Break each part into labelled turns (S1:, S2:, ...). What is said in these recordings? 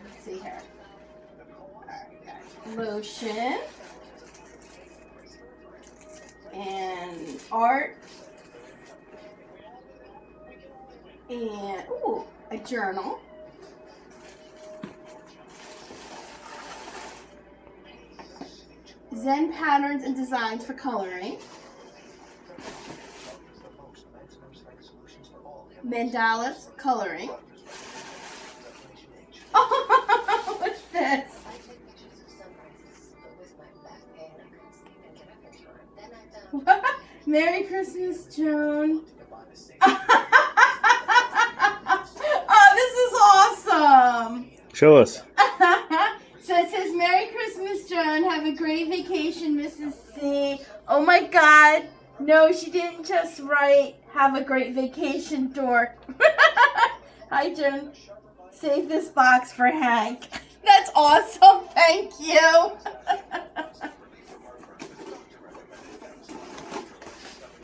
S1: Let's see here. Lotion. And art. And, ooh, a journal. Zen patterns and designs for coloring. Mandalas coloring. Oh, what's this? Merry Christmas, Joan. Oh, this is awesome.
S2: Show us.
S1: So it says, Merry Christmas, Joan. Have a great vacation, Mrs. C. Oh my God. No, she didn't just write, have a great vacation, dork. Hi, Joan. Save this box for Hank. That's awesome. Thank you.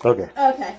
S2: Okay.
S1: Okay.